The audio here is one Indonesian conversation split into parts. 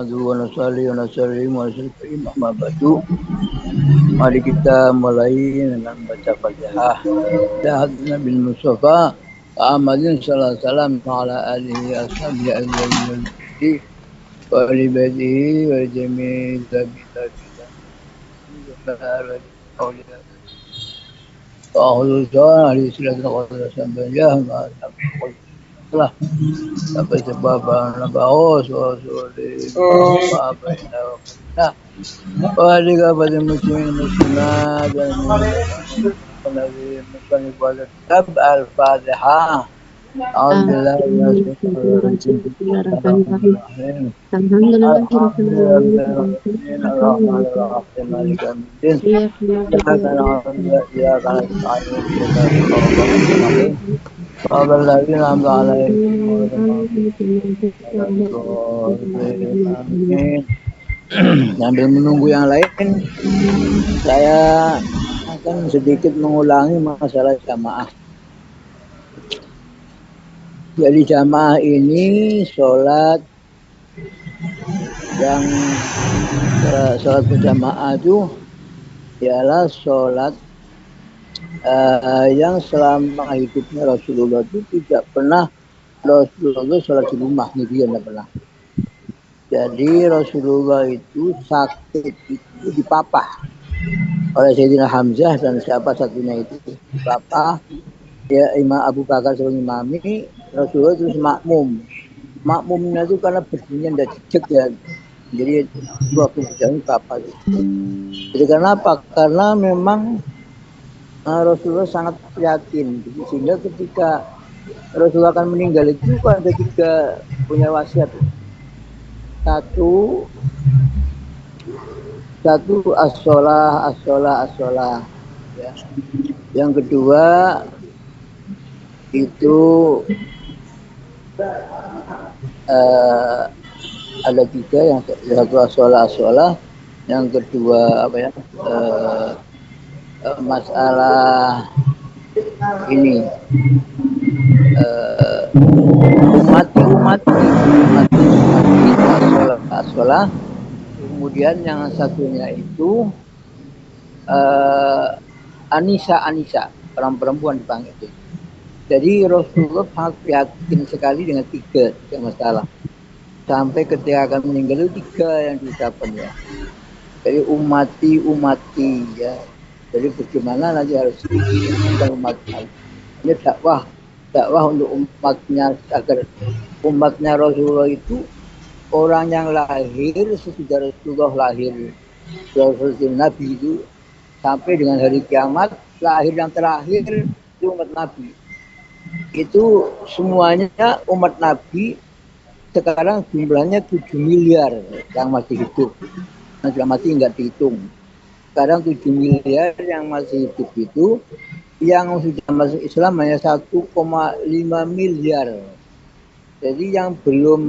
Wa nusalli wa nusallim wa nusallim amma ba'du. Mari kita mulai dengan baca Fatihah. Dah Nabi Mustafa Ahmadin sallallahu alaihi wasallam ala alihi ashabihi ajma'in wa ali baitihi wa jami'i tabi'in أعوذ بالله عليه الصلاة والسلام lah sampai sebab nabaos wasuli apa nah wahai kepada muslimin muslimat dan Nabi Muhammad kepada kitab Al-Fatihah. Alhamdulillah Bismillahirrahmanirrahim. Alhamdulillahirrahmanirrahim. Sambil menunggu yang lain, saya akan sedikit mengulangi masalah jamaah. Jadi jamaah ini sholat yang sholat berjamaah itu ialah sholat yang selama hidupnya Rasulullah itu tidak pernah Rasulullah sholat di rumah, dia tidak pernah. Jadi Rasulullah itu sakit itu dipapah oleh Sayyidina Hamzah dan siapa satunya itu dipapah. Ya Imam Abu Bakar sebagai imami, Rasulullah terus makmum. Makmumnya itu karena berdirinya tidak jejak ya. Jadi waktu berjalan papa. Jadi kenapa? Karena memang Rasulullah sangat yakin. Sehingga ketika Rasulullah akan meninggal itu ada tiga punya wasiat. Satu as-sholah. Ya. Yang kedua itu ada tiga, yang satu as-sholah, yang kedua apa ya, masalah ini umati as-sholah. Kemudian yang satunya itu Anisa, orang perempuan dipanggil itu. Jadi Rasulullah sangat yakin sekali dengan tiga masalah. Sampai ketika akan meninggal itu tiga yang diucapkan ya. Jadi umati ya. Jadi bagaimana nanti harus tentang umatnya. Ini dakwah untuk umatnya agar umatnya Rasulullah itu orang yang lahir sesudah Rasulullah lahir. Rasulullah Nabi itu sampai dengan hari kiamat lahir yang terakhir itu umat Nabi. Itu semuanya umat Nabi sekarang jumlahnya 7 miliar yang masih hidup. Yang sudah mati nggak dihitung. Sekarang 7 miliar yang masih hidup itu, yang sudah masuk Islam hanya 1,5 miliar. Jadi yang belum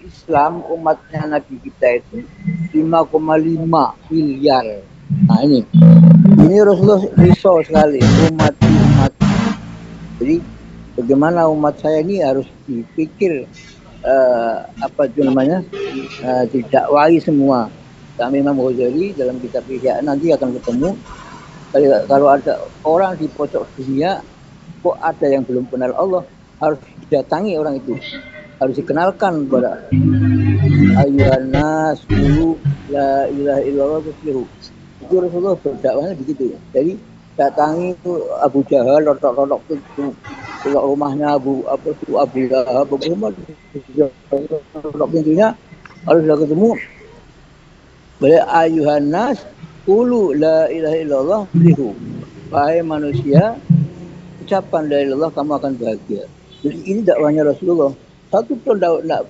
Islam umatnya Nabi kita itu 5,5 miliar. Nah ini Rasulullah risau sekali umat. Jadi bagaimana umat saya ini harus dipikir apa itu namanya didakwahi semua. Kami Imam Ghazali dalam kitab Ihya nanti akan ketemu kalau ada orang di pojok dunia kok ada yang belum kenal Allah, harus didatangi orang itu, harus dikenalkan kepada ayyuhannas qulu la ilaha illallah tuflihu. Itu Rasulullah berdakwahnya begitu. Jadi datangi itu Abu Jahal, rotok itu rumahnya Abu Lahab, bagaimana pintunya harus sudah ketemu. Boleh ayuhannas qulu la ilaha illallah tuflihu. Wahai manusia, ucapan la ilaha illallah kamu akan bahagia. Jadi ini dakwahnya Rasulullah. Satu tahun tidak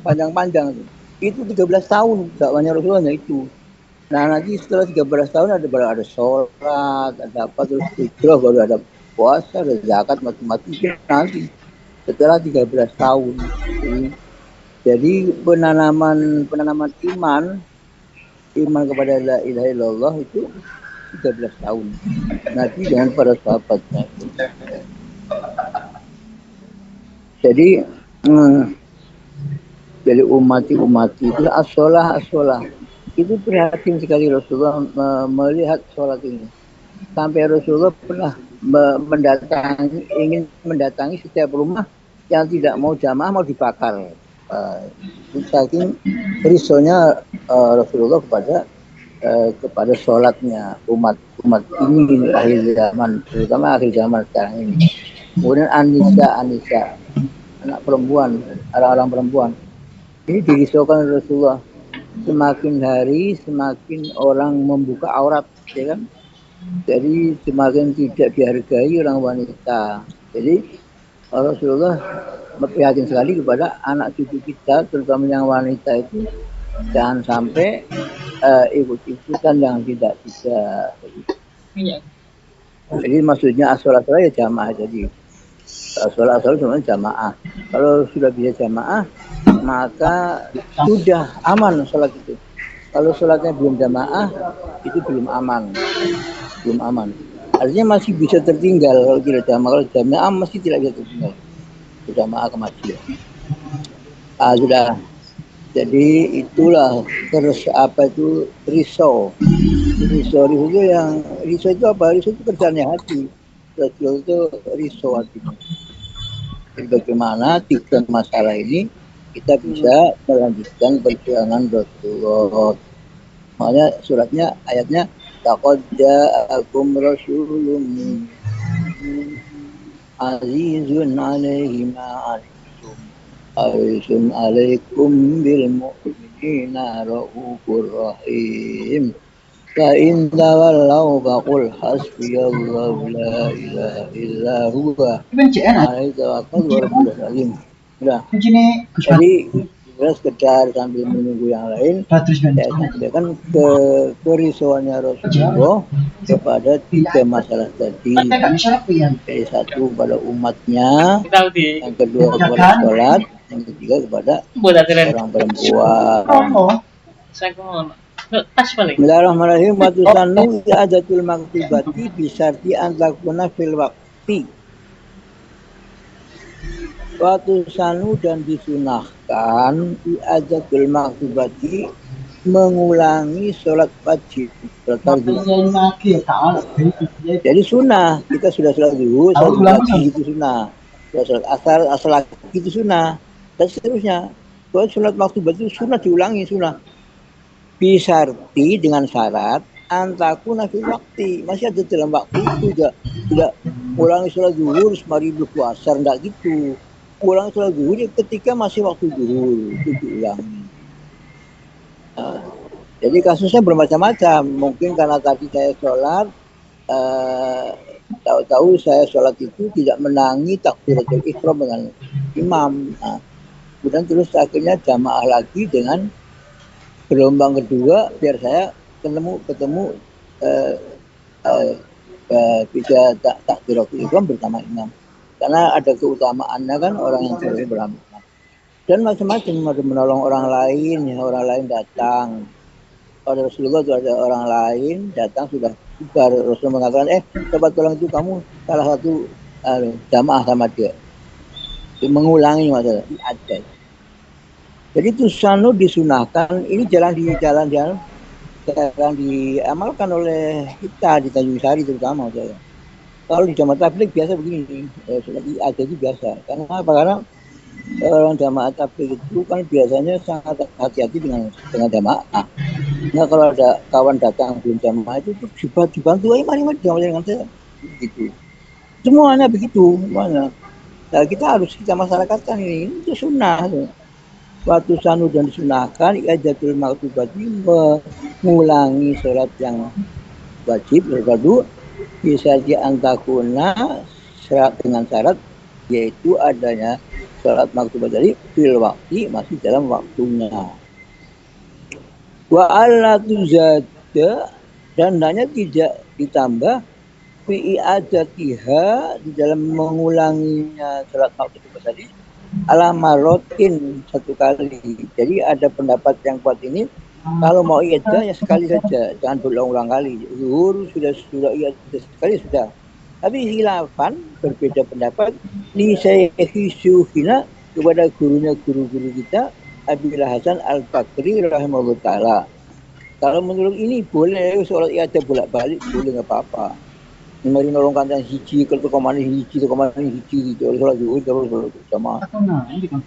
panjang-panjang. Itu 13 tahun dakwahnya Rasulullah itu. Nah nanti setelah 13 tahun ada sholat, ada apa, terus hijrah, baru ada puasa, ada zakat, macam-macam nanti setelah 13 tahun. Jadi penanaman iman kepada la ilaha illallah itu 13 tahun. Nabi dengan para sahabatnya. Jadi Jadi umati itu as-sholah. Itu prihatin sekali Rasulullah melihat sholat ini. Sampai Rasulullah pernah ingin mendatangi setiap rumah yang tidak mau jamaah, mau dibakar. Saking risaunya Rasulullah kepada sholatnya umat ini akhir zaman, terutama akhir zaman sekarang ini. Kemudian Anissa, anak perempuan, orang-orang perempuan. Ini dirisaukan Rasulullah. Semakin hari semakin orang membuka aurat, ya kan? Jadi semakin tidak dihargai orang wanita. Jadi Rasulullah berprihatin sekali kepada anak cucu kita, terutama yang wanita itu jangan sampai ikut-ikutan yang tidak. Jadi maksudnya as-sholat ya jamaah. Jadi as-sholat cuma jamaah. Kalau sudah bisa jamaah, maka sudah aman sholat itu. Kalau sholatnya belum jamaah, itu belum aman. Artinya masih bisa tertinggal kalau tidak jamaah. Kalau jamaah masih tidak bisa tertinggal. Jamaah kemajuan. Sudah. Jadi itulah terus apa itu risau. Risau itu apa? Risau itu kerjanya hati. Risau itu risau hatinya. Jadi bagaimana tiga masalah ini kita bisa melanjutkan perjuangan Rasulullah. Makanya suratnya, ayatnya laqad ja'akum rasulun azizun 'alaihi ma 'anittum harisun 'alaikum bil mu'minina raufur rahim. Fa in tawallaw faqul hasbiyallahu la ilaha illa huwa alaihi tawakkaltu wa rabbul alamin. Udah. Jadi sekedar sambil menunggu yang lain, saya sampaikan kerisauannya Rasulullah kepada tiga masalah tadi. Jadi satu kepada umatnya, yang kedua kepada sholat, yang ketiga kepada orang perempuan. Bismillahirrahmanirrahim. Wa tusannu i'adatul maktubati bisarti an takuna fil waqti. Waktu sanu dan disunahkan i'adatul maktubati mengulangi sholat wajib. Jadi sunnah, kita sudah sholat zuhur, sholat lagi itu sunnah. Sholat asar lagi itu sunnah. Dan seterusnya. Kalau sholat maktubat itu sunnah diulangi, sunnah. Bisarti dengan syarat antaku nafil waktu, masih ada dalam waktu itu, tidak ulangi sholat zuhur semari berpuasa, enggak gitu. Ulangi sholat zuhur ketika masih waktu zuhur itu diulangi. Jadi kasusnya bermacam-macam. Mungkin karena tadi saya sholat, tahu-tahu saya sholat itu tidak menangi takbiratul ihram dengan imam. Kemudian terus akhirnya jamaah lagi dengan gelombang kedua biar saya ketemu bisa takbiratul ihram bersama imam. Karena ada keutamaannya kan orang yang sering beramal. Dan macam-macam, ada menolong orang lain datang. Pada Rasulullah itu ada orang lain datang sudah bubar. Rasulullah mengatakan, coba tolong itu kamu salah satu jamaah sama dia. Mengulangi masalah ada. Jadi tusanu disunahkan, ini jalan diamalkan oleh kita di Tanjung Sari terutama. Kalau di jamaah tabligh biasa begini, ada itu biasa. Karena apa? Karena orang jamaah tabligh itu kan biasanya sangat hati-hati dengan jamaah. Nah kalau ada kawan datang belum jamaah itu dibantu, mari jamaah dengan saya, gitu. Semuanya begitu, semuanya. Nah, kita masyarakatkan ini itu sunnah. Waktu sanu dan disunahkan i'adatul maktubati mengulangi sholat yang wajib berpadu bisa diantakuna dengan syarat yaitu adanya sholat maktubat dari fil waktu masih dalam waktunya. Wa alla tuzada dan hanya tidak ditambah fi i'adatiha di dalam mengulanginya sholat maktubat tadi ala marotin satu kali. Jadi ada pendapat yang kuat ini kalau mau iada ya sekali saja, jangan berulang-ulang kali. Zuhur sudah iada sekali sudah. Tapi khilafan berbeda pendapat li syaihi syukhina kepada guru kita Abil Hasan Al-Bakri rahimahullah ta'ala. Kalau menurut ini boleh sholat iadah bolak-balik, boleh nggak apa-apa. Mari nolong kancan hiji, kalau kemana hiji, gitu. Sholat zuhur, terus sholat jamaah.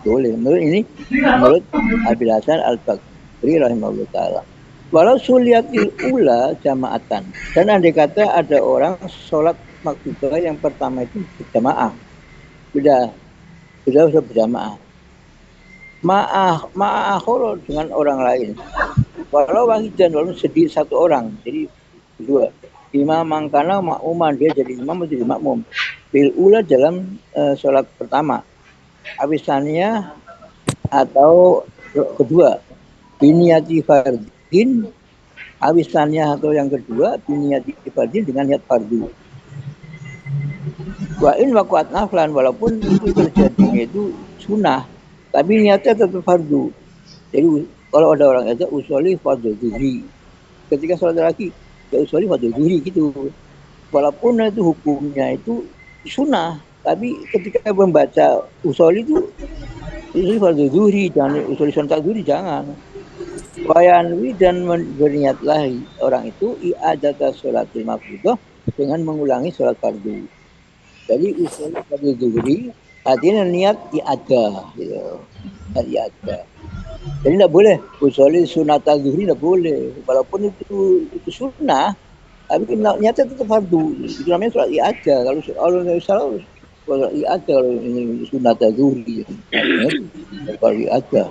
Boleh. Menurut Abil Hasan Al-Bakri rahimahullah ta'ala. Walau suliatil ula jamaatan. Dan andai kata ada orang sholat maktubah yang pertama itu berjamaah. Sudah berjamaah. Ma'akhoro dengan orang lain. Walau wahidan, walau sedih satu orang. Jadi dua. Imam mangkana makmuman, dia jadi imam atau jadi makmum. Bil ula dalam sholat pertama. Awisannya atau kedua. Biniyati fardin. Awisannya atau yang kedua. Biniyati fardin dengan niat fardu. Wa'in wakuat naflan, walaupun itu terjadinya itu sunnah. Tapi niatnya tetap fardu. Jadi kalau ada orang aja usoli fardhu zuhri. Ketika sholat lagi, ya usoli fardhu zuhri gitu. Walaupun itu hukumnya itu sunnah, tapi ketika membaca usoli itu usoli fardhu zuhri, jangan usoli sunat zuhri, jangan. Wayanwi dan berniatlah orang itu i'adata sholatil mafruḍah dengan mengulangi sholat fardu. Jadi usoli fardhu zuhri artinya niat i'adah gitu. I'adah. Jadi tidak boleh usolli sunat zuhri, tidak boleh. Walaupun itu sunnah, tapi niatnya tetap fardu. Itu namanya sholat i'adah. Kalau nggak salah sholat i'adah, kalau ini sunat zuhri, sholat i'adah.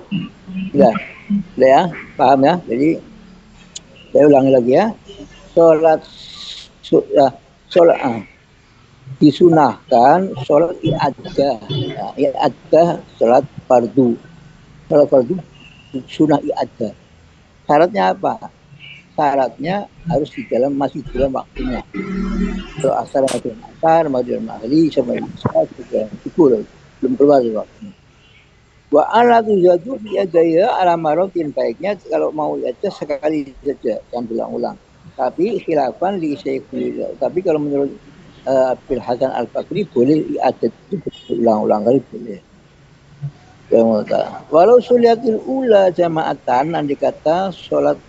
Ya, paham ya? Jadi saya ulangi lagi ya. Sholat disunahkan sholat i'adah. I'adah sholat fardu. Sholat fardu sunnah i'adah. Syaratnya apa? Syaratnya harus masih di dalam waktunya. Kalau asar maghrib maghrib sama isya syukur belum keluar waktunya. Wa ala tujadu fi adaya ala marotin, baiknya kalau mau iadah sekali saja, jangan berulang-ulang. Tapi khilafan li Syekhul, tapi kalau menurut Abil Hasan Al-Bakri boleh iadah itu berulang-ulang kali boleh. Walau suliatil ula jamaatan, nanti kata sholat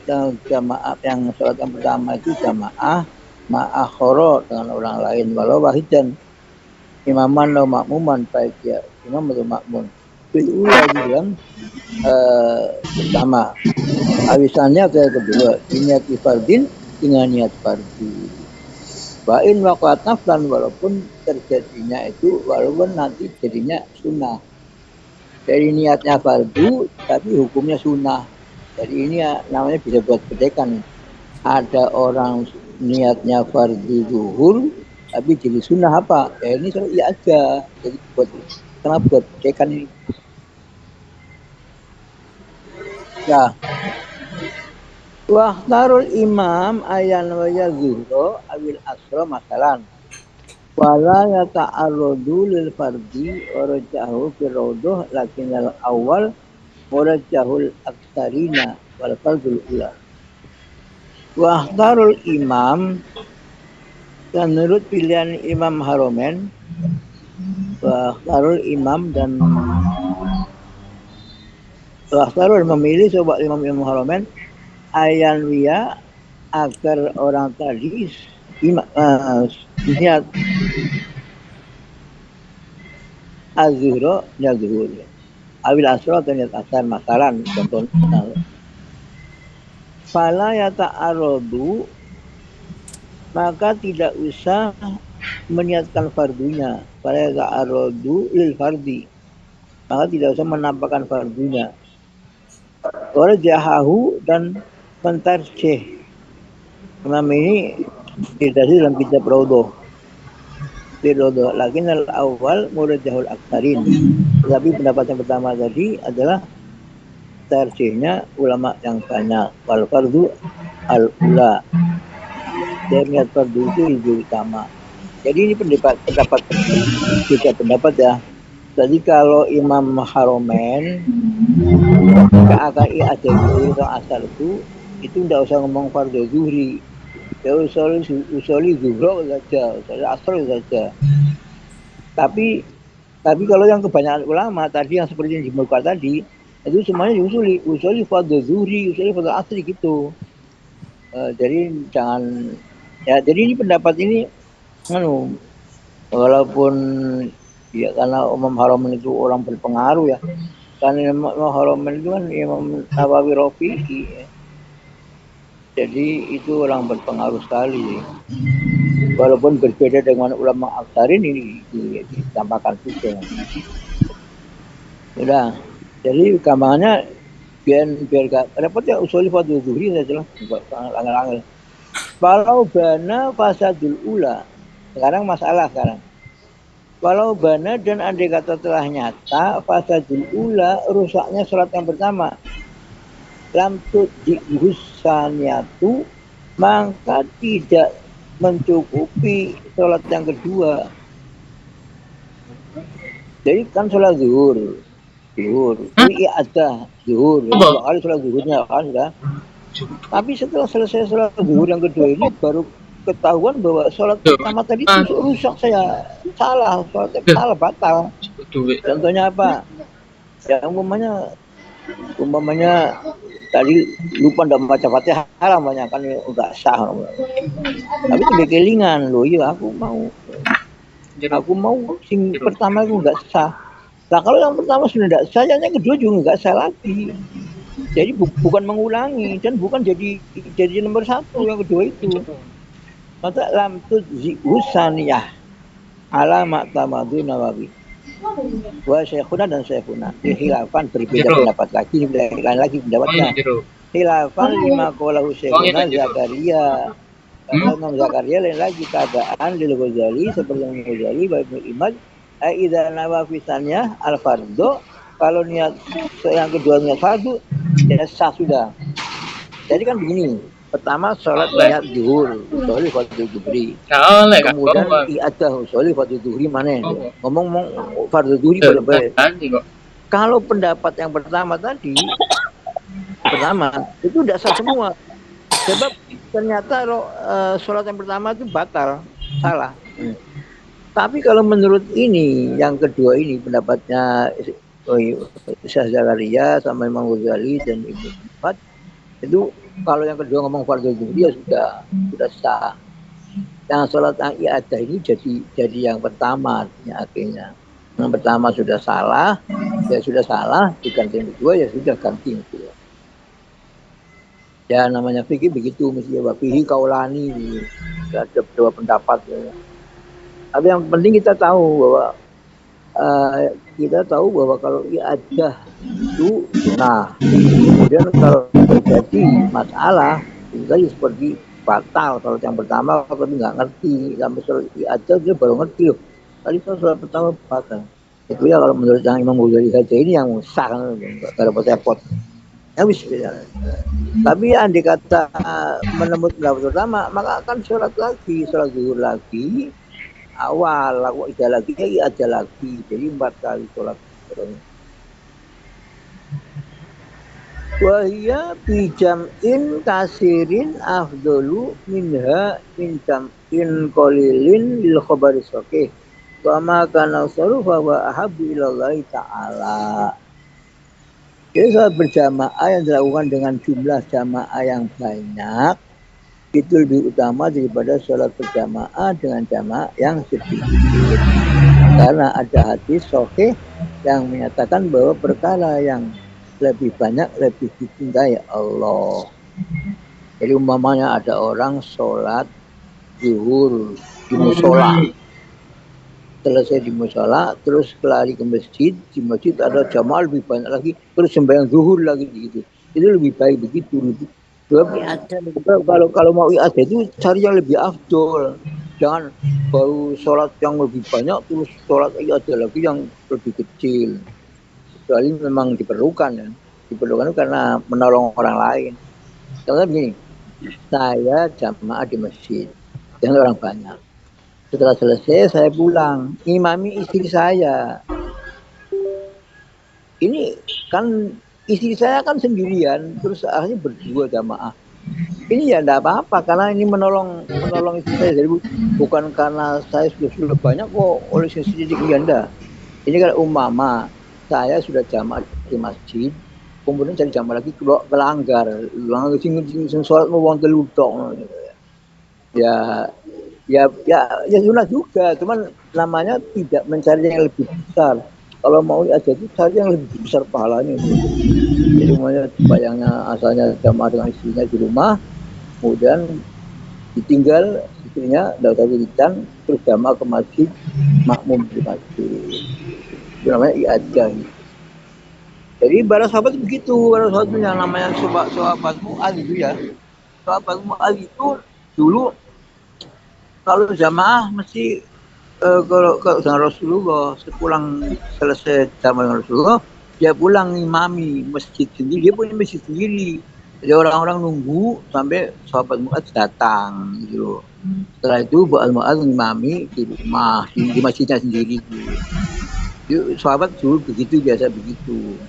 jamaah yang sholat yang pertama itu jamaah ma'akhoro dengan orang lain, walau wahidan imaman atau makmuman, baik ya imam atau makmum. Bil ula bilang pertama, awisannya atau kedua, niat fardin dengan niat fardu. Bain waqat naflan, walaupun terjadinya itu walaupun nanti jadinya sunnah. Dari niatnya fardu, tapi hukumnya sunnah. Jadi ini namanya bisa buat pedekan. Ada orang niatnya fardu zuhur, tapi jadi sunnah apa? Ya ini soal iya aja. Jadi kenapa buat pedekan ini? Ya. Wahtarul imam ayan wa yazuro awil asro masalan. Wala yata'arradu lil fardi warajahu firrodoh lakinal awal warajahul aksarina wal fardul ula. Wahtarul imam, dan menurut pilihan Imam Haromen, wahtarul imam dan wahtarul memilih sobat Imam Haromen ayan wiya agar orang tadi niat az-zuhra niat zuhur, awil asro atau niat asar masalan, contohnya fala yata'arradu, maka tidak usah meniatkan fardunya. Fala yata'arradu lil fardi, maka tidak usah menampakkan fardunya. Warajahahu, dan mentarjih. Imam ini tidak dalam kitab Raudhah. Lakin al-awwal murajahul aksarin. Tapi pendapat yang pertama tadi adalah tarjihnya ulama yang banyak. Wal fardu al-ula, dan niat fardu itu lebih utama. Jadi ini pendapat tiga pendapat ya. Jadi kalau Imam Haromen akan ada zuhri atau asar itu tidak usah ngomong fardu zuhri. Ya usoli zuhro saja, usoli asar saja. Tapi kalau yang kebanyakan ulama tadi yang seperti yang dimuka tadi, Itu semuanya usuli fardhu zuhri, usuli fardhu asri gitu. Jadi jangan ya, jadi ini pendapat ini anu, walaupun ya karena Imam Haramin itu orang berpengaruh ya. Karena Imam Haramin itu kan Imam Nawawi Rafi'i ya. Jadi itu orang berpengaruh sekali. Walaupun berbeda dengan ulama aksarin ini ditambahkan juga. Udah. Jadi gambarnya biar gak repot ya, usuli fardhu zuhri saja lah. Angel-angel. Walau bana fasadul ula. Sekarang masalah sekarang. Walau bana dan andai kata telah nyata fasadul ula, rusaknya sholat yang pertama. Lam tudihusaniatu, maka tidak mencukupi sholat yang kedua. Jadi kan sholat zuhur. Ini ada zuhur. Dua kali sholat zuhurnya kan sudah. Tapi setelah selesai sholat zuhur yang kedua ini baru ketahuan bahwa sholat pertama tadi itu rusak, saya salah, sholatnya salah, batal. Contohnya apa? Ya umpamanya tadi lupa ndak baca Fatihah namanya kan enggak sah. Tapi itu kelingan loh, iya aku mau sing pertama itu enggak sah. Nah kalau yang pertama sudah enggak sah, yang kedua juga enggak sah lagi. Jadi bukan mengulangi dan bukan jadi nomor satu yang kedua itu. Maka lam tudzi usaniyah ala ma'tamadu Nawawi. Wa syekhuna dan syekhuna. Khilafan berbeda pendapat lagi, lain lagi pendapatnya. Khilafan lima qalahu syekhuna Zakaria. Kata Imam Zakaria lain lagi keadaan lil Ghazali seperti Imam Ghazali wa Ibnu Imad. Idza nawa fisaniyah al fardhu, kalau niat yang kedua niat fardu ya sah sudah. Jadi kan begini, pertama sholat niat zuhur, usoli fardhu zuhri. Kemudian iadah usoli fardhu zuhri mana? Ngomong fardhu zuhri boleh. Kalau pendapat yang pertama tadi, itu tidak sah semua. Sebab ternyata sholat yang pertama itu batal, salah. Tapi kalau menurut ini, yang kedua ini pendapatnya Syekh Zakaria sama Imam Ghazali dan Ibnu Imad, itu kalau yang kedua ngomong fardhu zuhri ya sudah sah. Yang sholat yang iadah ini jadi yang pertama akhirnya. Yang pertama sudah salah, diganti yang kedua ya sudah ganti yang kedua. Ya namanya fikih begitu, mesti ya fikih kaulani, ada dua pendapat ya. Tapi yang penting kita tahu bahwa kalau iadah itu sunnah. Kemudian kalau terjadi masalah, itu seperti batal kalau yang pertama tapi nggak ngerti, sampai sholat iadah dia baru ngerti loh. Tadi sholat pertama batal. Itu ya kalau menurut yang Imam Ghazali saja ini yang sah kan, nggak repot-repot. Ya wis. Tapi andai kata menemut pendapat pertama, maka akan sholat zuhur lagi. Awal aku ada lagi, jadi 4 kali sholat. Wahia bijam'in kasirin afdolu minha min jam'in qalilin lil khabari sahih. Wa ma kana sarufa wa ahabbu ilallahi ta'ala. Jadi sholat berjamaah yang dilakukan dengan jumlah jamaah yang banyak itu lebih utama daripada sholat berjamaah dengan jamaah yang sedikit. Karena ada hadis sahih yang menyatakan bahwa perkara yang lebih banyak lebih dicintai Allah. Jadi umpamanya ada orang sholat zuhur di musola, selesai di musola terus lari ke masjid, di masjid ada jamaah lebih banyak lagi, terus sembahyang zuhur lagi gitu. Itu lebih baik begitu. Kalau mau iadah itu cari yang lebih afdol. Jangan baru sholat yang lebih banyak terus sholat iadah lagi yang lebih kecil. Kecuali memang diperlukan ya. Diperlukan karena menolong orang lain. Contohnya begini, saya jamaah di masjid dengan orang banyak. Setelah selesai saya pulang, imami istri saya. Ini kan istri saya kan sendirian, terus akhirnya berdua jamaah. Ini ya enggak apa-apa karena ini menolong istri saya. Jadi bukan karena saya sudah banyak kok oleh sedikit ya enggak. Ini kan umpama saya sudah jamaah di masjid, kemudian cari jamaah lagi kelanggar sing sholat mau wong telu tok. Ya sunah juga, cuman namanya tidak mencari yang lebih besar. Kalau mau aja itu cari yang lebih besar pahalanya itu. Jadi semuanya bayangnya asalnya jamaah dengan istrinya di rumah, kemudian ditinggal istrinya dari wiridan terus jamaah ke masjid, makmum di masjid. Itu namanya i'adah. Jadi para sahabat begitu, para sahabat yang namanya sahabat Mu'adz itu ya. Sahabat Mu'adz itu dulu kalau jamaah mesti kalau dengan Rasulullah sepulang selesai jamaah dengan Rasulullah dia pulang imami masjid sendiri, dia punya masjid sendiri. Jadi orang-orang nunggu sampai sahabat Mu'adz datang gitu. Setelah itu Mu'adz imami di rumah di masjidnya sendiri. Jadi, sahabat dulu begitu, biasa begitu.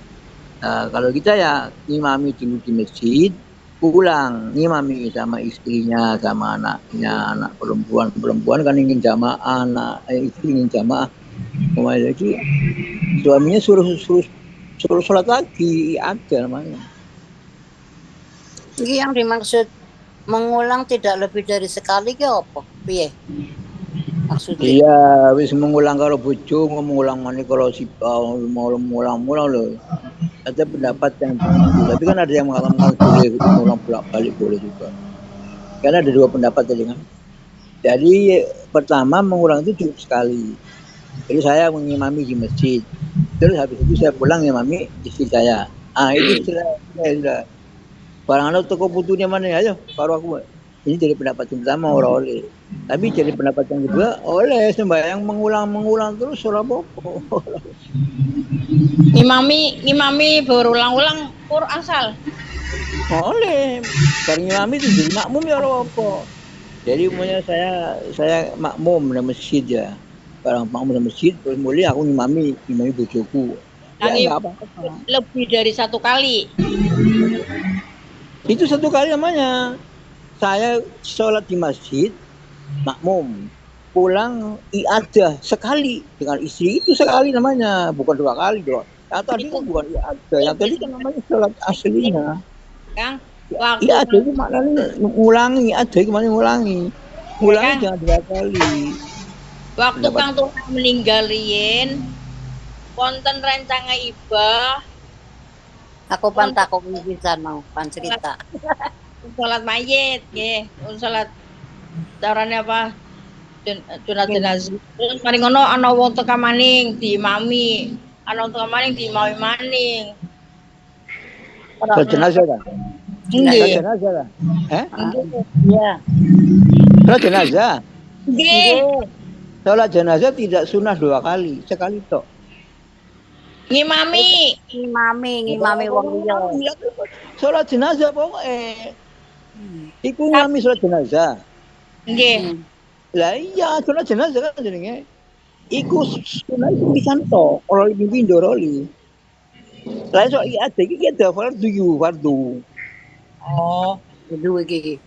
Nah, kalau kita ya imami dulu di masjid, pulang imami sama istrinya sama anaknya, anak perempuan kan ingin jamaah, istri ingin jamaah, lagi suaminya suruh sholat lagi, ada namanya. Ini yang dimaksud mengulang tidak lebih dari sekali ke apa? Piye? Maksudnya? Iya, wis mengulang kalau bojo, mengulang mana kalau si mau mengulang loh. Ada pendapat yang begitu, tapi kan ada yang mengatakan boleh mengulang bolak-balik boleh juga. Karena ada dua pendapat tadi kan. Jadi pertama mengulang itu cukup sekali. Jadi saya mengimami di masjid. Terus habis itu saya pulang ngimami istri saya. Itu sudah. Barang anak toko putunya mana ya? Ayo, baru aku. Ini jadi pendapat yang pertama orang oleh. Tapi jadi pendapat yang kedua oleh sembahyang mengulang terus ora apa-apa. Ngimami berulang-ulang pur asal. Oleh. Barang ngimami itu jadi makmum ya ora apa. Jadi umumnya saya makmum di masjid ya. Barang makmum di masjid terus mulai aku ngimami bojoku. Ya enggak apa-apa. Lebih dari satu kali. Itu satu kali namanya. Saya sholat di masjid, makmum. Pulang i'adah sekali dengan istri itu sekali namanya, bukan dua kali dong. Yang tadi kan bukan i'adah, yang tadi kan namanya sholat aslinya. Kang, I'adah itu maknanya ngulangi, i'adah itu maknanya ngulangi. Ngulangi jangan dua kali. Waktu Kang tuh meninggal riyen, wonten rencana ibah. Aku pantakok bisa mau pan cerita. Sholat mayit, nggih. Sholat carane apa? Jenazah. Terus mari ngono ana wong teka maning diimami. Ana wong teka maning diimami maning. Sholat jenazah kan? Nggih. Sholat jenazah kan? Iya. Sholat jenazah? Nggih. Sholat jenazah tidak sunnah dua kali, sekali tok. Ngimami wong liya. Sholat jenazah pokoknya. Iku ngimami sholat jenazah. Nggih. Lah iya, sholat jenazah kan jenenge. Iku sunah iku pisan tok, ora pindho roli. Lah iso iki ada iki ada fardu. Oh, itu iki.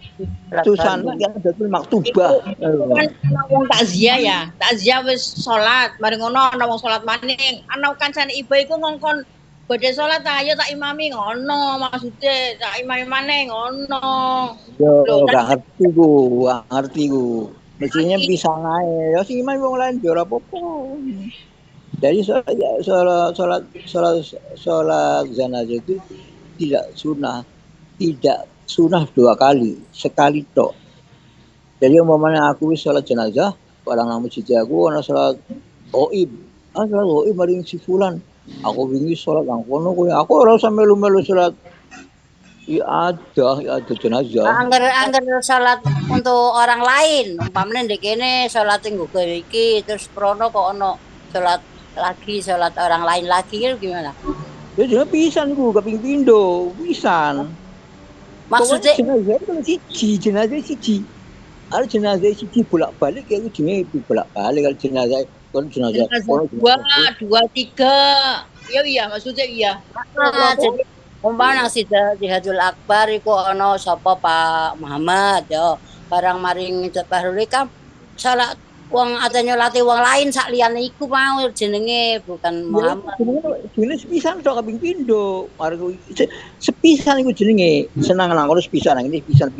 Susan yang datul maktubah. Ana wong takziah ya. Takziah wis salat, mari ngono ana wong salat maning. Ana kancane ibu iku ngongkon badhe salat ayo tak imami ngono, maksude tak imami maneh ngono. Yo gak ngerti ku. Mestinya pisang ae. Ya sing imam wong lain yo ora apa-apa. Jadi sholat jenazah itu tidak sunnah dua kali, sekali tok. Jadi umpamanya aku wis sholat jenazah, barang nang masjid aku ana sholat ghaib. Sholat ghaib maring si fulan. Aku wingi sholat nang kono kowe. Aku ora usah melu-melu sholat. ada jenazah. Angger sholat untuk orang lain. Umpamane ndek kene sholat nggo iki terus prono kok ono sholat orang lain lagi gimana? Ya jenenge pisan iku kaping pindho, pisan. Maksudnya jenazah siji. Ada jenazah siji bolak-balik ya jenenge bolak-balik kalau jenazah dua tiga. Iya maksudnya iya. Jadi umpama nang Jihadul Akbar iku ana sapa Pak Muhammad ya. Barang maring Bahrul kan salat wong ate nyolati wong lain sak liyane iku mau jenenge bukan Muhammad. Jenenge sepisan tok kaping pindho. Mari sepisan iku jenenge. Senang nang kono sepisan ini pisan.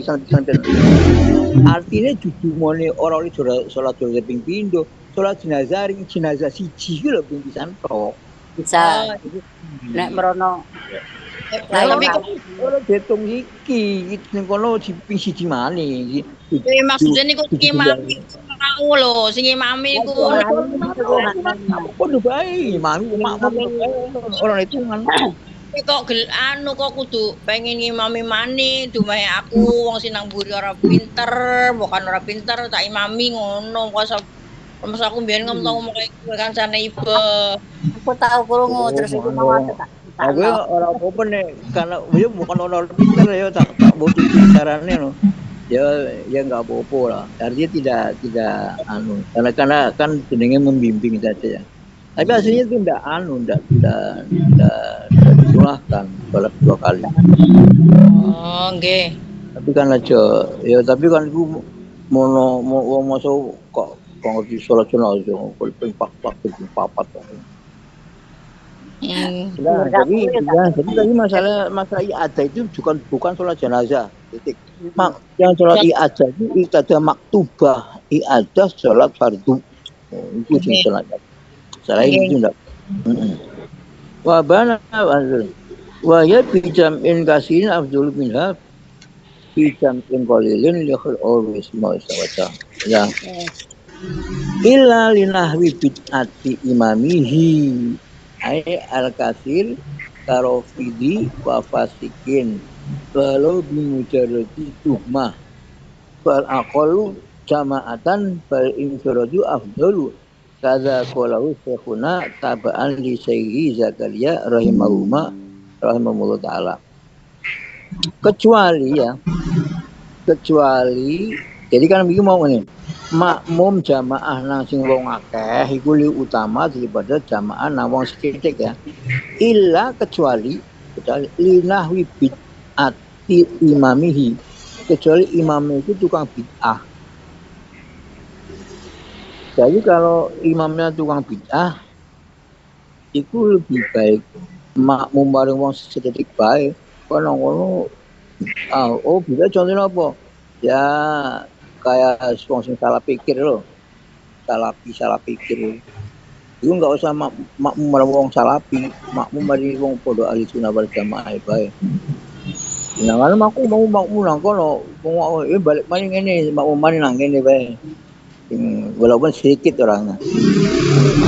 Artinya dudu mone ora oleh salat kaping pindho. Salat jenazah ring jenazah siji ku lho ping pisan tok. Bisa. Nek merono Tapi ora ditung iki ning kono ping siji maneh. maksudnya niku imami mau lho, sing imami ku Podo bae, imami makmum ora hitungan. kok kok kudu pengen ngimami maneh dumahe aku wong sinang mburi ora pinter, bukan ora pinter tak imami ngono kok Mas aku mbiyen ngomong kayak kancane ibu. aku tahu krungu terus iku mau tak. Aku ora apa-apa nek karena ya bukan orang pinter ya tak butuh carane no. Ya enggak apa-apa lah. Artinya tidak karena kan jenenge membimbing saja ya. Tapi aslinya itu tidak disulahkan sholat 2 kali. Oh, nggih. Tapi kan aja ya tapi kan iku mau masuk kok ngerti sholat sunat aja ping 4 papat. Nah, jadi tadi masalah i'adah itu bukan sholat jenazah. Titik. Yang sholat i'adah itu ibadah maktubah, i'adah sholat fardu. Itu sih sholatnya. Selain itu enggak. Wa bana wa ya bijam'in kasirin afdhul minha bijam'in qalilin li khair always ma'asawaja. Ya. Illa linahwi bid'ati imamihi ay al-kasir karofidi wa fasikin walau bimujarrati tuhmah fal aqallu jama'atan fal infiradu afdalu kadza qalahu syekhuna taba'an li sayyidi Zakaria rahimahullah ta'ala. Kecuali jadi kan begini mau nih makmum jamaah nang sing wong akeh iku luwih utama daripada jamaah nang wong sithik ya. Illa kecuali linahwi bid'ati imamihi. Kecuali imamnya itu tukang bid'ah. Jadi kalau imamnya tukang bid'ah itu lebih baik makmum bareng wong sithik bae. Kono bid'ah contohnya apa? Ya kayak wong sing salah pikir loh. Salah pikir. Itu enggak usah makmum bareng wong salapi, makmum bareng wong padha ahli sunnah wal jamaah bae. Nah, kalau aku mau makmum nang kono, balik maning ngene, makmum maning nang kene bae. Walaupun sedikit orangnya.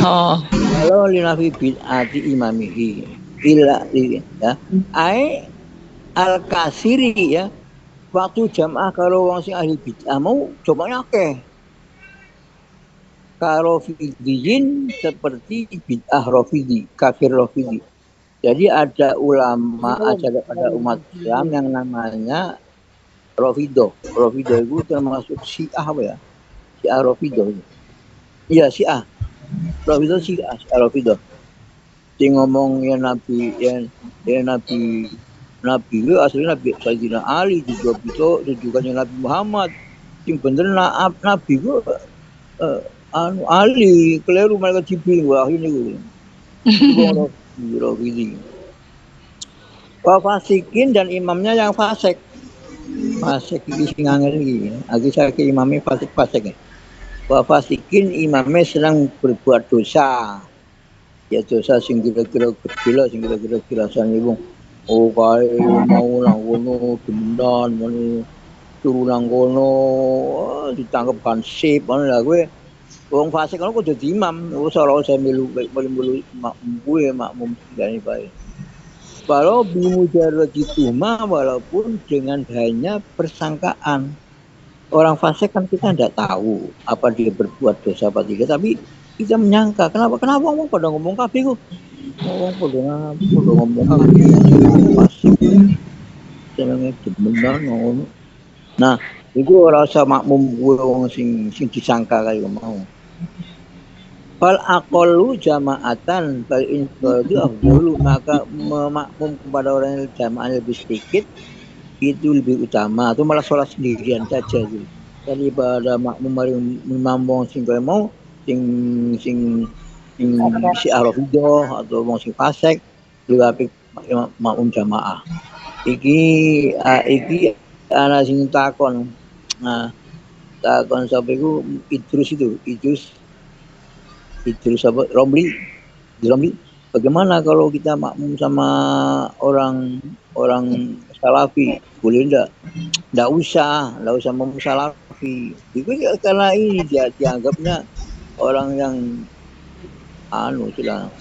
Oh. Kalau linafi bid'ati imamihi illa ya. Ai al-kasiri ya. Waktu jamaah kalau wong sing ahli bid'ah mau jamaahnya akeh. Kalau fidiyin seperti bid'ah Rafidi, kafir Rafidi. Jadi ada ulama, ada umat Islam yang namanya Rafidah. Rafidah itu termasuk Syiah apa ya? Syiah Rafidah. Iya Syiah. Rafidah Syiah Rafidah. Dia ngomong ya Nabi itu aslinya Nabi Sayyidina Ali juga Nabi Muhammad. Yang bener Nabi itu Ali keliru malaikat Jibril wah ini gue. Rafidi. Fasikin dan imamnya yang fasik. Fasik iki sing angel iki. Aku saiki imamnya fasik ya. Fasikin imamnya sedang berbuat dosa. Ya dosa sing kira-kira gila sing kira-kira kirasane wong. Oh kae mau nang kono demenan ngene turu nang kono ditangkep hansip ngono lha kowe wong fasik kan kudu imam, ora usah melu makmum segala bae. Kalau bimujarrad itu walaupun dengan hanya persangkaan. Orang fasik kan kita tidak tahu apa dia berbuat dosa apa tidak, tapi kita menyangka. Kenapa orang pada ngomong kafir kok? Orang pada ngomong kafir fasik. Jenenge bener ngono. Nah, itu ora usah makmum wong sing disangka kaya mau. Fal aqallu jama'atan fal infadu afdalu, maka memakmum kepada orang yang jamaah lebih sedikit itu lebih utama. Itu malah sholat sendirian saja itu. daripada makmum maring mamong sing kaya mau sing sing sing si Arafidah atau wong sing fasik luwih apik makmum jamaah. Iki ana sing takon. Nah, takon sapa iku Idrus apa Romli. Bagaimana kalau kita makmum sama orang orang Salafi? Boleh enggak? Enggak usah makmum Salafi. Itu ya karena ini dia dianggapnya orang yang sudah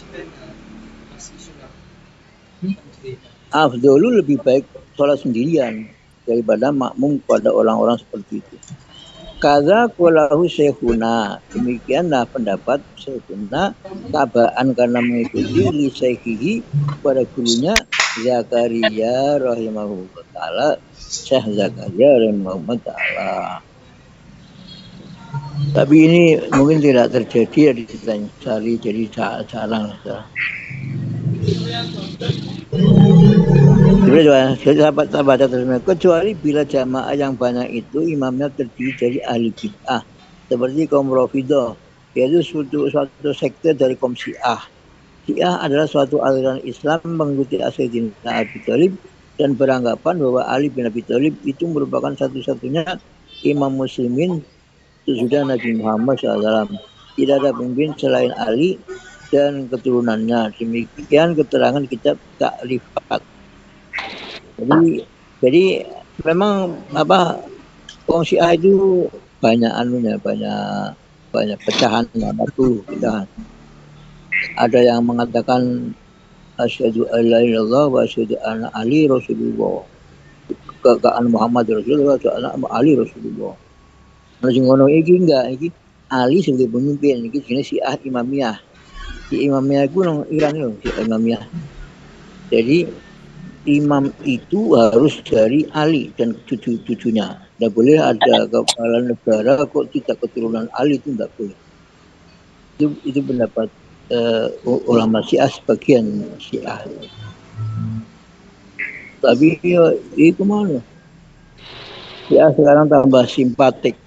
afdolu lebih baik sholat sendirian daripada makmum pada orang-orang seperti itu. Kaza qalahu syekhuna, demikianlah pendapat syekhuna tabaan karena mengikuti li syekhihi pada gurunya Zakaria rahimahullah taala, Syekh Zakaria rahimahullah taala. Tapi ini mungkin tidak terjadi di Tanjung, jadi jarang. Sahabat terus, kecuali bila jamaah yang banyak itu imamnya terdiri dari ahli bid'ah seperti kaum Rafidhah, yaitu suatu sekte dari kaum Syiah. Syiah adalah suatu aliran Islam mengikuti Sayyidina Abi Thalib dan beranggapan bahwa Ali bin Abi Thalib itu merupakan satu-satunya imam muslimin sesudah Nabi Muhammad SAW. Tidak ada pemimpin selain Ali dan keturunannya. Demikian keterangan kitab Ta'rifat. Jadi memang orang Syiah itu banyak banyak pecahan. Ada yang mengatakan asyhadu alla ilaha illallah wa asyhadu anna Ali Rasulullah. Kekaan Muhammad Rasulullah wa anna Ali Rasulullah. Sing ngono iki Ali sebagai pemimpin iki jenis Syiah Imamiyah. Si Imamiyah itu nang Iran loh, si Imamiyah. Jadi imam itu harus dari Ali dan cucu-cucunya. Tidak boleh ada kepala negara kok tidak keturunan Ali, itu tidak boleh. Itu pendapat ulama Syiah, sebagian Syiah. Tapi itu mana? Syiah sekarang tambah simpatik.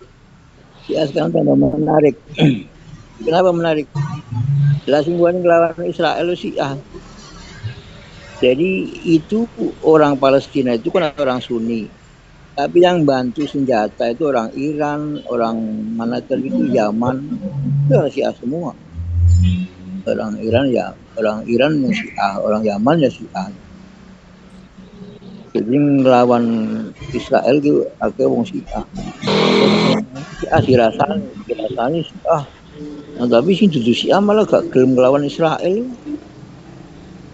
Syiah sekarang tambah menarik. Kenapa menarik? Jelasin gua ngelawan Israel Syiah. Jadi itu orang Palestina itu kan orang Sunni. Tapi yang bantu senjata itu orang Iran, orang mana tadi itu Yaman, itu orang Syiah semua. Orang Iran ya Syiah, orang Yaman ya Syiah. Jadi ngelawan Israel itu akhirnya wong Syiah. Syiah dirasani Syiah. Nah, tapi sih dudu Syiah malah gak gelem ngelawan Israel.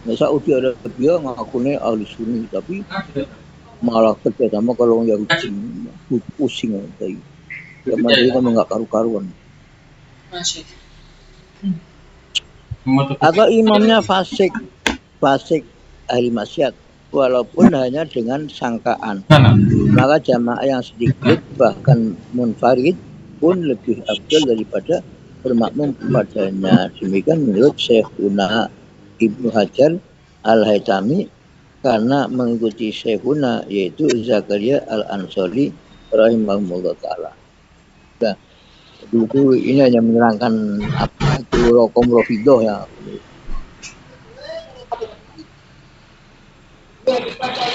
Nah, Saudi Arabia ngakune ahli Sunni, tapi malah kerja sama kalau yang Yahudi pusing kayak. Ya mereka kan nggak karu-karuan. Atau imamnya fasik ahli maksiat, walaupun hanya dengan sangkaan. Maka jamaah yang sedikit bahkan munfarid pun lebih afdal daripada bermakmum kepadanya. Demikian menurut Syekhuna Ibnu Hajar Al-Haytami karena mengikuti Syekhuna yaitu Zakaria Al-Ansari rahimahullah taala. Nah, itu ini hanya menerangkan apa itu Rokom Rofidoh ya.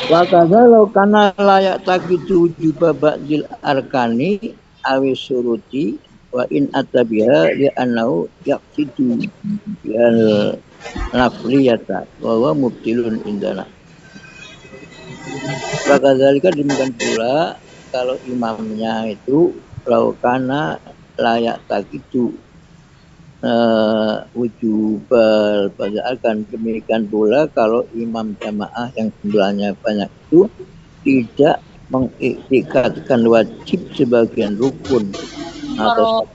Wakadzalau kana layak takitu juba ba'dil arkani awis suruti wa in atabiha li annahu yaqsidu bil nafliyata wa huwa mubtilun indana. Wakadzalika demikian pula kalau imamnya itu laukana layak takitu wujubal padahal demikian pula kalau imam jamaah yang jumlahnya banyak itu tidak mengiktikadkan wajib sebagian rukun atau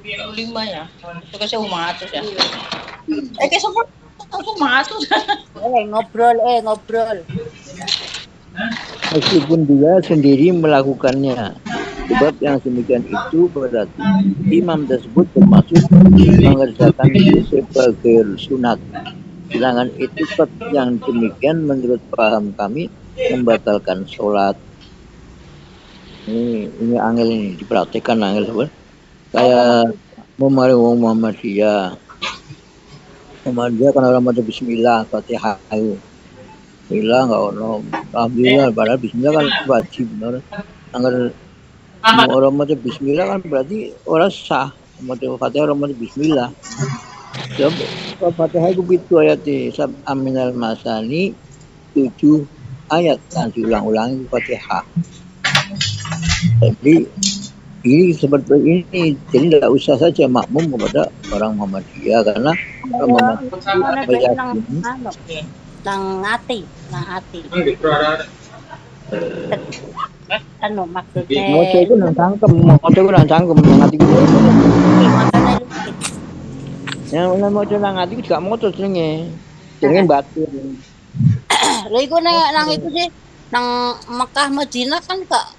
5 ya. Itu kasih 100 ya. Kesempatan aku masuk. Ngobrol. Meskipun dia sendiri melakukannya. Sebab yang demikian itu berarti imam tersebut termasuk mengerjakan itu sebagai sunat. Sedangkan etikat yang demikian menurut paham kami membatalkan sholat. Ini angel ini dipraktekkan angel sebenarnya. Apa Kayak maksudnya? memari wong Muhammadiyah. Muhammadiyah kan orang maca bismillah, Fatihah ayo. Bismillah enggak ono. Alhamdulillah padahal bismillah kan wajib bener. Angger orang maca bismillah kan berarti orang sah. Maca Fatihah orang maca bismillah. Sebab Fatihah itu pitu ayat sab aminal masani 7 ayat kan diulang-ulang Fatihah. Jadi ini seperti ini, jadi tidak usah saja makmum kepada orang Muhammadiyah karena orang Muhammadiyah Mana itu dek nang meyakini anu, nang ati. Anu maksudnya moco itu nang cangkem, moco itu nang cangkem, nang hati itu. makanya lupit. Yang moco nang hati itu juga moco jenenge batin. Lha iku nang iku sih nang Mekah Madinah kan gak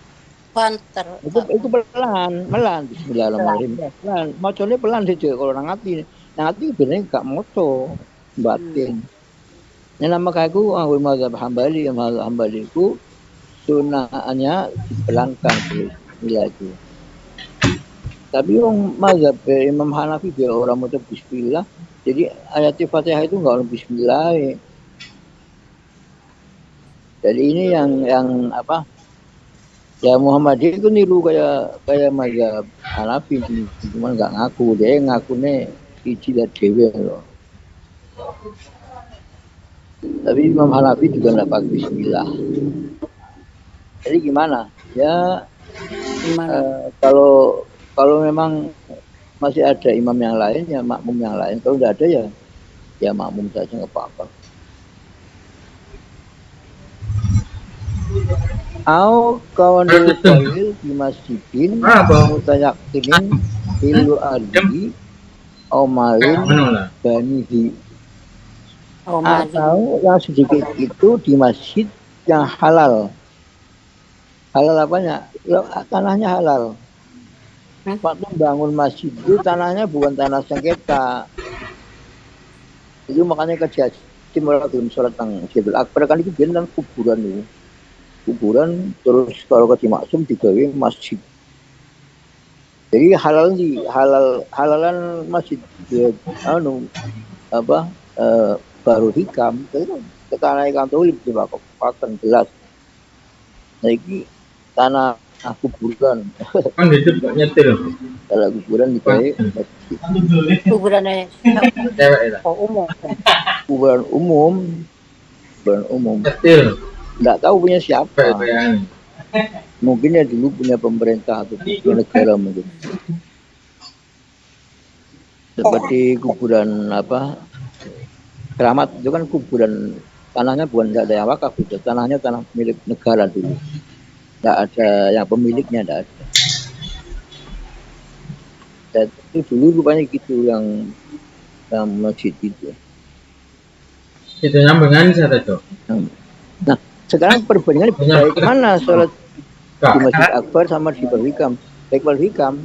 banter. Itu pelan Bismillahirrahmanirrahim. Pelan, moconya pelan saja kalau nang hati benernya gak moco batin. Yang nama kaku anggur mazhab Hambali, itu sunahnya dipelankan Bismillah itu. Tapi yang mazhab Imam Hanafi dia orang mau Bismillah, jadi ayat Fatihah itu nggak orang Bismillah. Jadi ini yang apa? Ya Muhammadiyah itu niru kayak mazhab Hanafi, cuman nggak ngaku, dia ngakunya ijilat dewe loh. Tapi Imam Hanafi juga nggak pakai Bismillah. Jadi gimana? Ya kalau memang masih ada imam yang lain ya makmum yang lain. Kalau nggak ada ya makmum saja nggak apa-apa. Au kawan dalil di masjidin mutayakinin ilu ardi au malin banihi. Atau yang sedikit itu di masjid yang halal. Halal apanya? Tanahnya halal. Waktu bangun masjid itu tanahnya bukan tanah sengketa. Itu makanya kejadian orang belum sholat tang Masjidil Akbar kan itu biar kan kuburan itu. Kuburan terus kalau ke Maksum digawe masjid. Jadi halalan masjid baru hikam itu tanah Katolik dipakai jelas. Nah ini tanah kuburan. Kan hidup gak nyetir. Kalau kuburan digawe masjid. Kuburannya Cewek itu. umum. Kuburan umum. Nyetir. Nggak tahu punya siapa. Bayang. Mungkin ya dulu punya pemerintah atau punya negara mungkin. Seperti kuburan Keramat itu kan kuburan tanahnya bukan nggak ada yang wakaf itu, tanahnya tanah milik negara dulu. Nggak ada yang pemiliknya, nggak ada. Dan itu dulu rupanya gitu yang masjid itu. Itu nyambungan saya tuh. Nah, sekarang perbandingan baik mana sholat di Masjid Akbar sama di Balhikam. Baik Balhikam,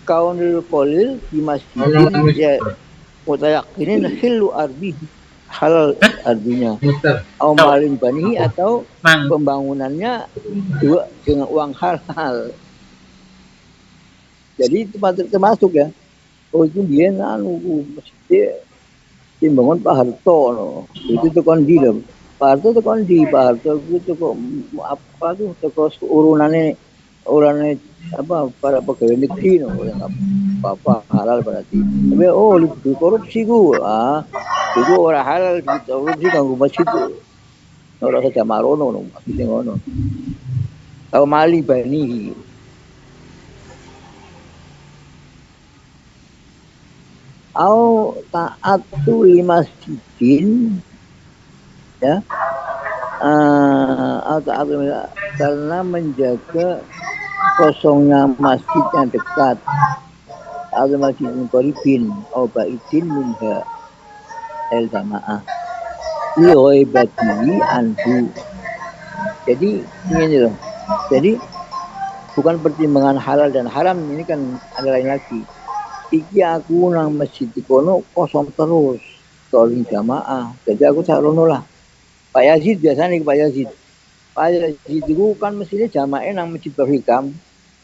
kaunil kolil di masjid ya mutayakinin hilu arbi halal artinya au malin bani atau pembangunannya juga dengan uang halal. Jadi itu termasuk ya. Oh itu dia masjid timbangun Pak Harto no. Itu tuh kondi loh. Pak Harto itu kok apa tuh terus urunannya para pegawai negeri no yang apa halal berarti. Tapi lebih korupsi gua. Itu orang halal korupsi kanggo masjid. Ora saja marono no maksudnya ngono. Kalau mali bani au ta'atu limasjidin ya karena menjaga kosongnya masjid yang dekat atau masjid qaribin au ba'idin minha el jamaah li'ibadihi anhu. Jadi ini loh. Jadi bukan pertimbangan halal dan haram, ini kan ada lain lagi. Iki aku nang masjid kono kosong terus soalin jamaah. Jadi aku sarono lah. Pak Yazid biasanya Pak Yazid. Pak itu kan mestinya jamae nang Masjid Hikam,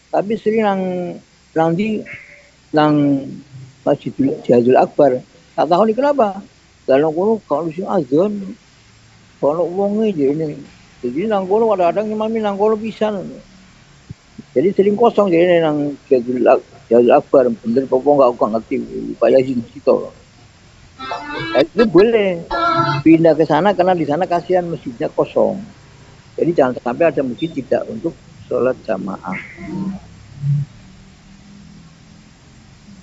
tapi sering nang di nang Masjid Jazul Akbar. Tak tahu nih kenapa. Kalau kono kalau sing azan, kalau wonge ini. Jadi nang kono kadang-kadang imami nang kono pisan. Jadi sering kosong jadi nang Jazul Akbar bener apa enggak ngerti Pak Yazid itu. Itu boleh pindah ke sana karena di sana kasihan masjidnya kosong. Jadi jangan sampai ada masjid tidak untuk sholat jamaah.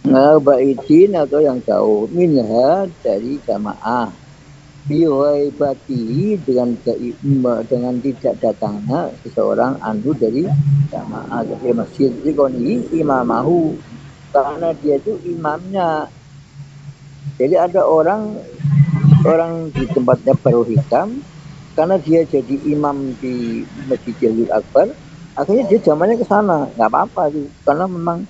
Ngebaitin atau yang jauh minha dari jamaah. Biwaibati dengan tidak datangnya seseorang andu dari jamaah dari masjid. Jadi koni imamahu karena dia itu imamnya. Jadi ada orang di tempatnya Baru Hikam karena dia jadi imam di Masjid Jalil Akbar, akhirnya dia zamannya ke sana, nggak apa-apa sih, karena memang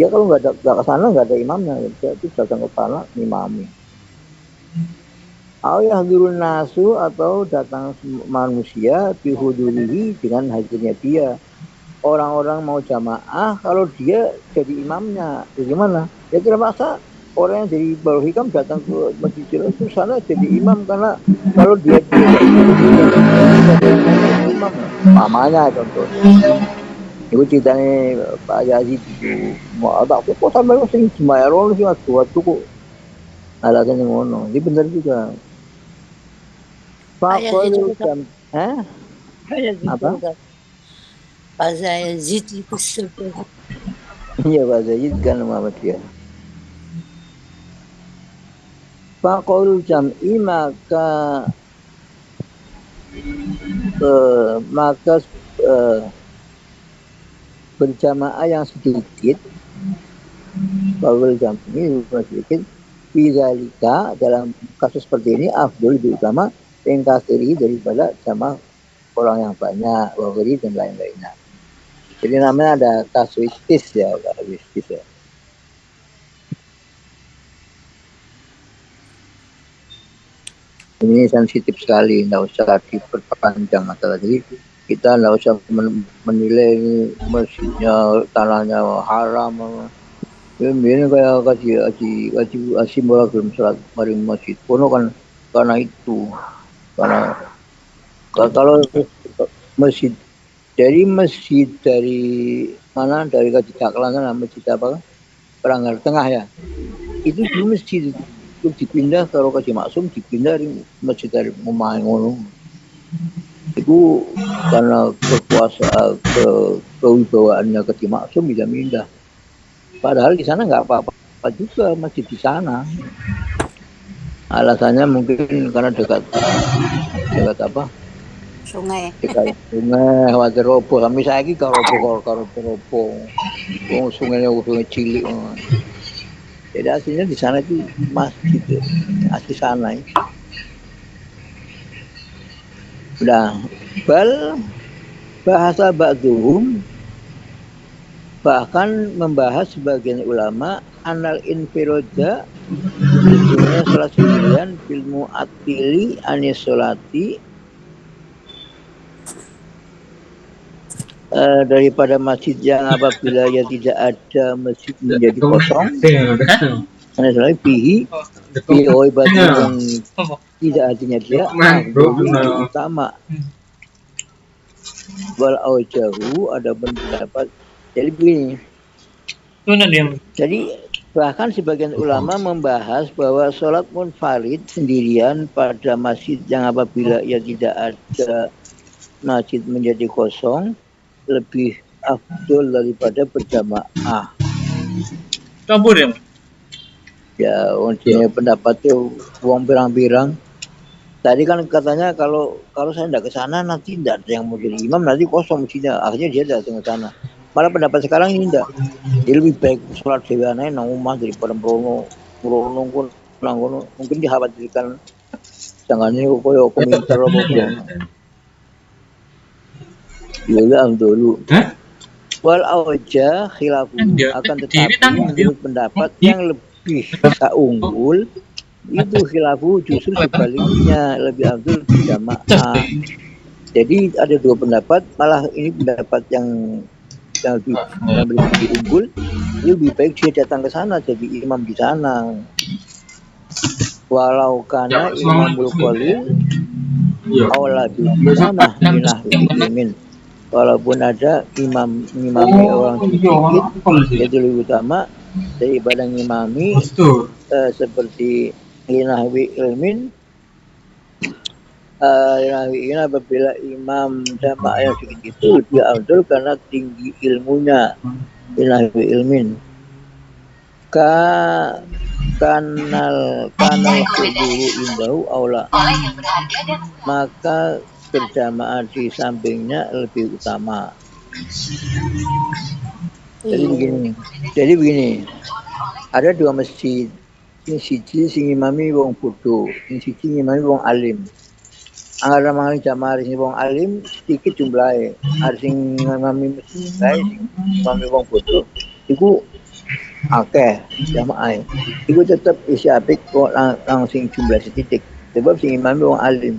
dia kalau nggak ke sana nggak ada imamnya, dia itu datang ke sana imami. Yahdurun nasu atau datang manusia bihudurihi dengan hadirnya dia. Orang-orang mau jamaah kalau dia jadi imamnya, gimana? Ya tidak maksa. Orang yang jadi Baru Hikam datang ke Masjid Jalil itu sana jadi imam karena kalau dia imam mamanya contohnya itu ceritanya Pak Yazid itu mau ada aku kok sampai sing Semayron sih waktu kok alasannya ngono ini benar juga Pak jam apa Pak Yazid itu sebut iya Pak Yazid kan Muhammad dia Fakol jam'i maka berjamaah yang sedikit fakol jam'i sedikit bizalika dalam kasus seperti ini afdol lebih utama engkasiri daripada jamaah orang yang banyak wawiri dan lain-lainnya. Jadi namanya ada kasuistis ya, kasuistis ya. Ini sensitif sekali, nggak usah diperpanjang masalah. Jadi kita nggak usah menilai masjidnya, tanahnya haram. Ini kayak kaji bola belum sholat mari masjid. Kono kan karena itu, karena kalau masjid dari mana dari Kaji Caklangan masjid apa? Peranggar Tengah ya. Itu dulu masjid itu dipindah kalau Kaji Maksum dipindah dari masjid dari Memain ngono. Itu karena kekuasaan kewibawaannya Kaji Maksum bisa pindah. Padahal di sana nggak apa-apa juga masjid di sana. Alasannya mungkin karena dekat apa? Sungai. Dekat sungai, khawatir roboh. Kami saya ini kalau roboh. Sungainya sungai cilik. Jadi aslinya di sana itu masjid, asli sana. Udah, bahasa ba'duhum bahkan membahas sebagian ulama anal infiroda sebenarnya salah sendirian filmu atili anis solati daripada masjid yang apabila ya tidak ada masjid menjadi kosong karena selain pihi ibadah yang tidak artinya dia lebih utama wal aujahu ada pendapat jadi begini jadi bahkan sebagian ulama membahas bahwa sholat munfarid sendirian pada masjid yang apabila ya tidak ada masjid menjadi kosong lebih afdol daripada berjamaah. Campur ya? Ya, untungnya pendapatnya uang pirang-pirang. Tadi kan katanya kalau saya tidak ke sana nanti tidak ada yang mau jadi imam, nanti kosong masjidnya. Akhirnya dia datang ke sana. Malah pendapat sekarang ini tidak. Dia lebih baik sholat dewananya nang rumah daripada merono pun nang mungkin dikhawatirkan jangannya koyo komentar apa. Ya dulu. Wal auja khilafu akan tetapi menurut pendapat yang lebih unggul itu khilafu justru sebaliknya lebih afdal berjamaah. Jadi ada dua pendapat, malah ini pendapat yang lebih unggul. Lebih baik dia datang ke sana jadi imam di sana. Walau karena imamul qalil awladu sama minah ilmin. Walaupun ada imami orang sedikit, itu lebih utama daripada imami seperti linahwi ilmin. Apabila imam jamaah yang sedikit itu lebih afdal karena tinggi ilmunya. Linahwi ilmin. Kanal huduru indahu aula, maka berjamaah di sampingnya lebih utama. Jadi begini, ada dua masjid, sing siji sing imami wong bodoh, sing siji imami wong alim. Anggar mangan jamaah sing wong alim sedikit jumlahe, ada sing imami masjid sing imami wong bodoh iku akeh jamaah. Iku tetep isi apik kok langsung jumlah sedikit. Sebab sing imam wong alim.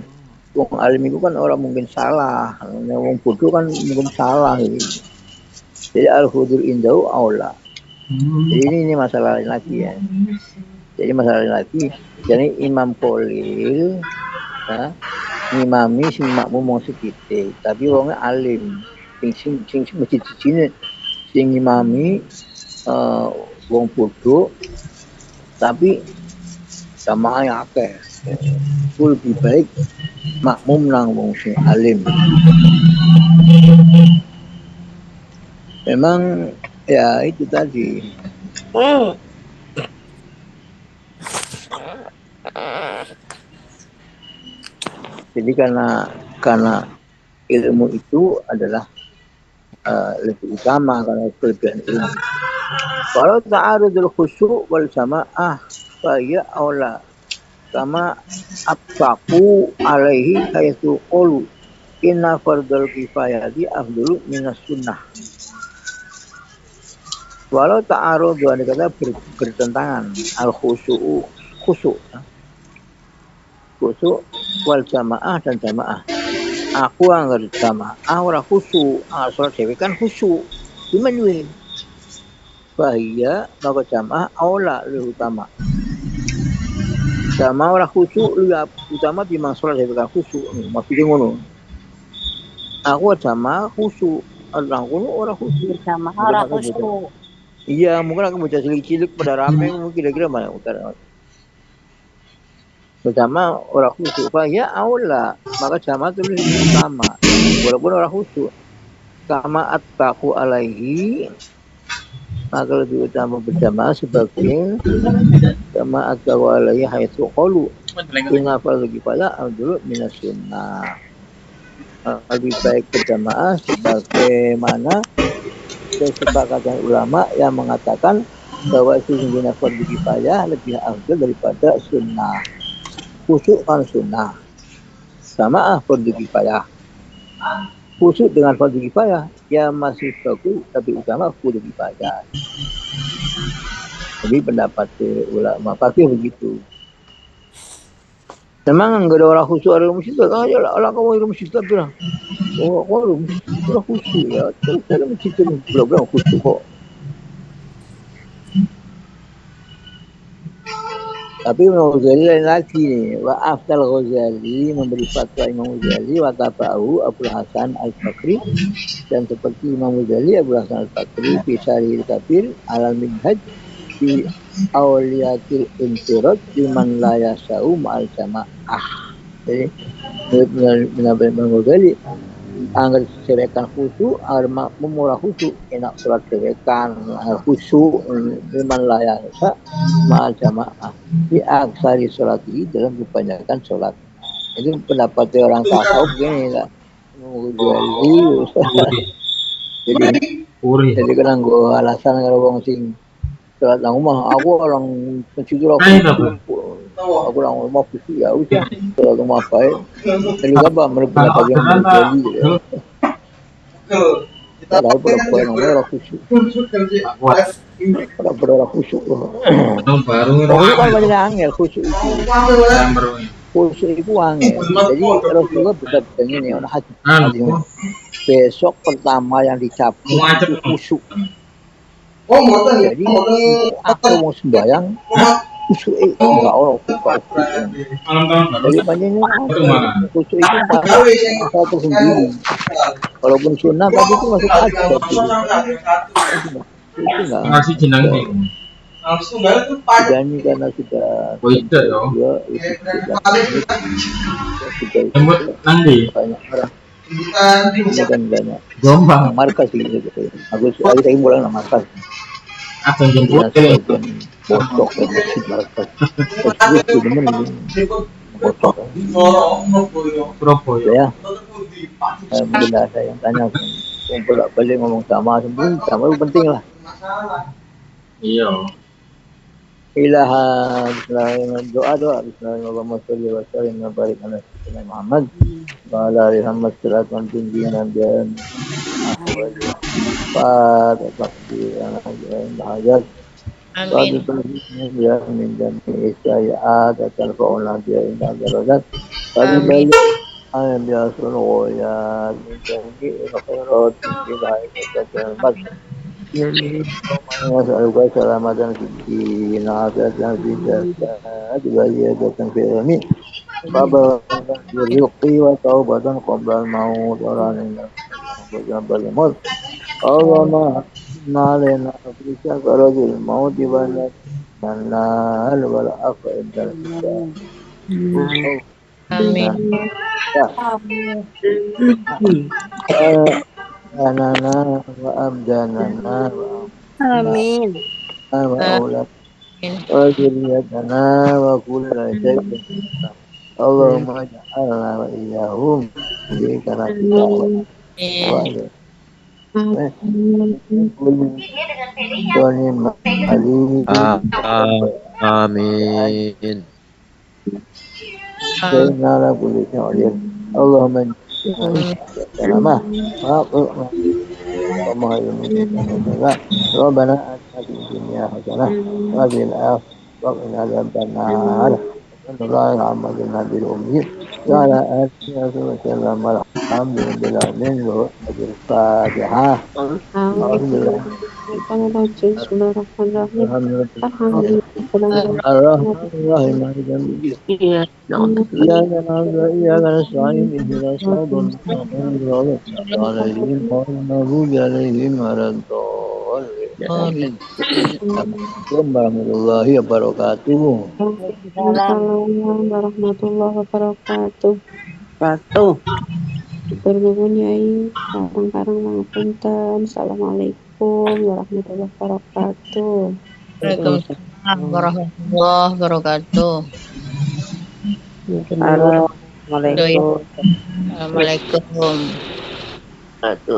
Wong alim itu kan orang mungkin salah. Wong bodoh kan mungkin salah. Jadi al-hudur indahu aula. Jadi ini masalah lagi ya. Jadi masalah lagi. Jadi imam qalil ya, ngimami sing makmum wong sedikit, tapi wongnya alim. Sing masjid sini sing ngimami wong bodoh tapi sama yang akeh. Itu lebih baik makmum nang wong sing alim. Memang ya itu tadi. Jadi karena ilmu itu adalah lebih utama karena kelebihan ilmu. Kalau ta'arudul khusu' wal jamaah faya aula kama abqu alaihi haitsu qulu inna fardul kifayati afdalu minas sunnah. Walau ta'arud dua kata bertentangan al khusu' wal jamaah dan jamaah. Aku anggar jamaah ora khusu', salat dhewe kan khusu'. Gimana bahaya maka jamaah aula lebih utama. Jamaah ora khusyuk lebih utama timbang salat dhewe khusyuk. Maksudnya ngono. Aku jamaah khusyuk, orang ngono ora khusyuk. Jamaah ora khusyuk. Iya, mungkin aku baca cilik-cilik pada rame mungkin kira-kira mana utara. Jamaah ora khusyuk bahaya aula, maka jamaah itu lebih utama. Walaupun ora khusyuk. Kama atbaqu alaihi, maka lebih utama berjamaah sebagai jamaah alaihi haitsu qalu inna fardhu kifayah afdalu minas sunnah. Lebih baik berjamaah sebagaimana kesepakatan ulama yang mengatakan bahwa sesungguhnya fardhu kifayah lebih afdal daripada sunnah. Khusyuk kan sunnah, jamaah fardhu kifayah. Khusyuk dengan fardhu kifayah ya masih bagus, tapi utama fardhu kifayah. Jadi pendapat ulama fakih begitu. Memang enggak ada orang khusyuk ada masjid, ya lah kamu ada masjid bilang. Oh, kalau orang khusyuk ya, terus ada masjid belum khusyuk kok. Tapi Imam Ghazali lain lagi nih. Wa afdal Ghazali memberi fatwa Imam Ghazali wa tabahu Abdul Hasan Al-Bakri, dan seperti Imam Ghazali Abdul Hasan Al-Bakri fi Syarihil Kabir alal minhaj fi auliyatil infirad liman la yasau ma'al jamaah. Jadi menurut Imam Ghazali anggar serekan khusyuk agar makmum ora khusyuk enak sholat serekan khusyuk liman la yasau ma'al jamaah di aksari sholat ini dalam kebanyakan sholat. Itu pendapat orang tasawuf gini lah. Jadi kadang gue alasan kalau orang sing sholat nang rumah, aku orang pencuci aku orang rumah khusyuk ya udah sholat rumah baik. Jadi apa pendapat yang jadi kalau perempuan orang khusyuk pada orang khusyuk. Baru Khusyuk kan banyak angel khusyuk itu. khusyuk itu angel. Jadi Rasulullah bersabda ini orang hadis Anu, besok pertama yang dicabut itu khusyuk. Jadi aku mau sembahyang khusyuk itu enggak orang buka malam tahun baru Jadi panjangnya itu malah. khusyuk itu pasal tersendiri. Walaupun sunnah tapi itu masuk aja. Itu enggak. Ngasih jenang nih. Dan ini karena sudah Oh itu ya. dua itu sudah Jemput nanti. banyak orang ini kan banyak Gombang. markas gitu. Aku saya mulai nama markas. Atau jemput Nah, ini. sebagian bocok dan masjid markas. Terus itu bener ini bocok. Surabaya. Ya, mungkin ada yang tanya kumpul balik ngomong sama itu penting lah. Iya. Ilaha doa Bismillahirrahmanirrahim Muhammad wa ala alihi Muhammad sallallahu alaihi wasallam hajat Amin. ya min jami sayyi'at tarfa'una bi inda darajat balik ayam ya sunu ya min jami khairat fi hayati Assalamualaikum keselamatan di nafas dan di jasad dan fi ilmi Baba yuqi wa taubatan qabla al-maut orang yang berlemot Allah nalena bisa karajul maut di banyak mana wal afa indal Amin. anana wa abdanana Amin. wa aulad wa zurriyatana wa kulla shay'in Allahumma ja'alna wa iyyahum bi karatika wa Amin. Allahumma salamah Rabbana atina fid dunya hasanah wa fil akhirati qina adzabannar Sallallahu alaihi nabil ummi wa ala alihi wa sallam alhamdulillahi wa al-fatihah Alhamdulillah Bismillahirrahmanirrahim. Alhamdulillah Alhamdulillah. Ar-Rahman Ar-Rahim Iya. إياك نعبد وإياك نستعين اهدنا الصراط المستقيم صراط الذين أنعمت المغضوب عليهم ولا الضالين آمين. Assalamualaikum warahmatullahi wabarakatuh. Waalaikumsalam warahmatullahi wabarakatuh. Batu. Bernuhun Yai, karang-karang pangapunten. Assalamualaikum warahmatullahi wabarakatuh. Waalaikumsalam warahmatullahi wabarakatuh. Assalamualaikum. Assalamualaikum. Batu.